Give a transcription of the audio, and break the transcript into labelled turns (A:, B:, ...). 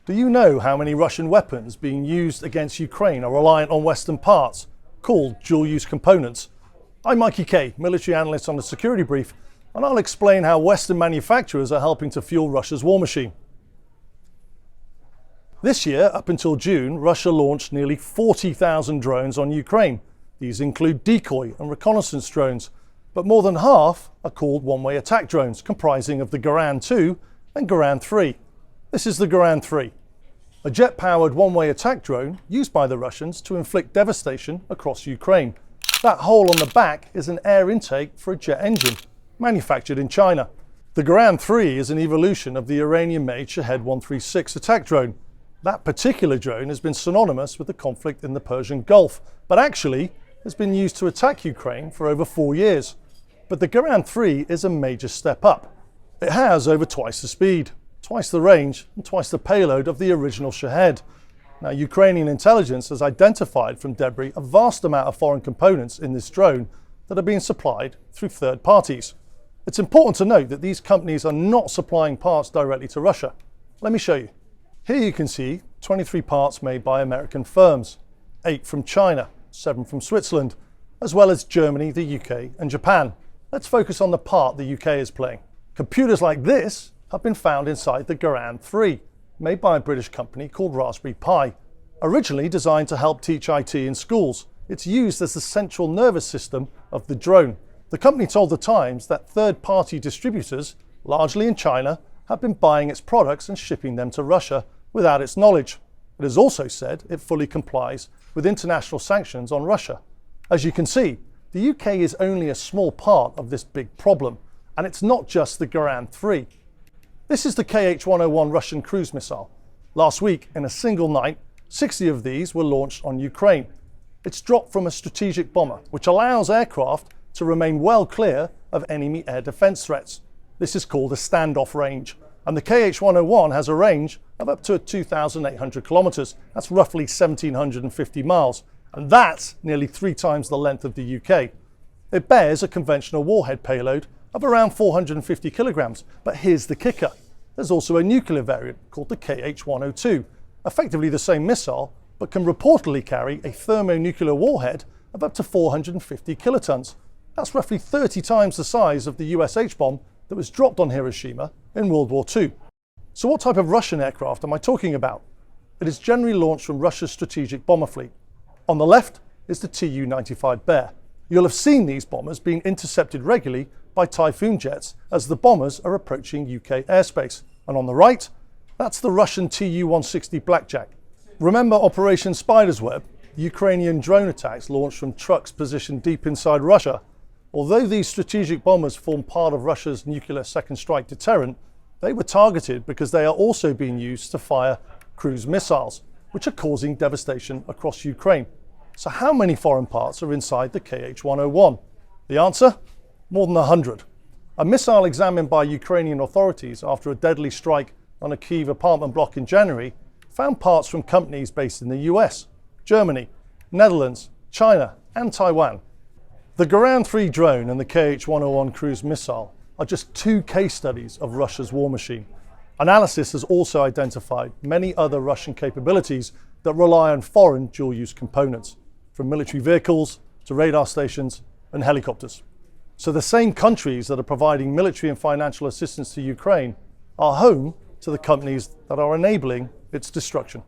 A: Do you know how many Russian weapons being used against Ukraine are reliant on Western parts, called dual-use components? I'm Mikey, military analyst on the Security Brief, and I'll explain how Western manufacturers are helping to fuel Russia's war machine. This year, up until June, Russia launched nearly 40,000 drones on Ukraine. These include decoy and reconnaissance drones, but more than half are called one-way attack drones, comprising of the Garand 2 and Garand 3. This is the Garand 3, a jet-powered one-way attack drone used by the Russians to inflict devastation across Ukraine. That hole on the back is an air intake for a jet engine, manufactured in China. The Garand 3 is an evolution of the Iranian-made Shahed 136 attack drone. That particular drone has been synonymous with the conflict in the Persian Gulf, but actually has been used to attack Ukraine for over 4 years. But the Garand 3 is a major step up. It has over twice the speed, twice the range, and twice the payload of the original Shahed. Now, Ukrainian intelligence has identified from debris a vast amount of foreign components in this drone that are being supplied through third parties. It's important to note that these companies are not supplying parts directly to Russia. Let me show you. Here you can see 23 parts made by American firms, 8 from China, 7 from Switzerland, as well as Germany, the UK, and Japan. Let's focus on the part the UK is playing. Computers like this have been found inside the Garand 3, made by a British company called Raspberry Pi. Originally designed to help teach IT in schools, it's used as the central nervous system of the drone. The company told The Times that third-party distributors, largely in China, have been buying its products and shipping them to Russia without its knowledge. It has also said it fully complies with international sanctions on Russia. As you can see, the UK is only a small part of this big problem, and it's not just the Garand 3. This is the Kh-101 Russian cruise missile. Last week, in a single night, 60 of these were launched on Ukraine. It's dropped from a strategic bomber, which allows aircraft to remain well clear of enemy air defense threats. This is called a standoff range, and the Kh-101 has a range of up to 2,800 kilometers. That's roughly 1,750 miles, and that's nearly 3 times the length of the UK. It bears a conventional warhead payload of around 450 kilograms, but here's the kicker. There's also a nuclear variant called the Kh-102, effectively the same missile, but can reportedly carry a thermonuclear warhead of up to 450 kilotons. That's roughly 30 times the size of the US H-bomb that was dropped on Hiroshima in World War II. So what type of Russian aircraft am I talking about? It is generally launched from Russia's strategic bomber fleet. On the left is the Tu-95 Bear. You'll have seen these bombers being intercepted regularly by Typhoon jets as the bombers are approaching UK airspace. And on the right, that's the Russian Tu-160 Blackjack. Remember Operation Spider's Web, Ukrainian drone attacks launched from trucks positioned deep inside Russia? Although these strategic bombers form part of Russia's nuclear second strike deterrent, they were targeted because they are also being used to fire cruise missiles, which are causing devastation across Ukraine. So how many foreign parts are inside the Kh-101? The answer? More than 100. A missile examined by Ukrainian authorities after a deadly strike on a Kyiv apartment block in January found parts from companies based in the US, Germany, Netherlands, China, and Taiwan. The Garand 3 drone and the Kh-101 cruise missile are just 2 case studies of Russia's war machine. Analysis has also identified many other Russian capabilities that rely on foreign dual-use components, from military vehicles to radar stations and helicopters. So the same countries that are providing military and financial assistance to Ukraine are home to the companies that are enabling its destruction.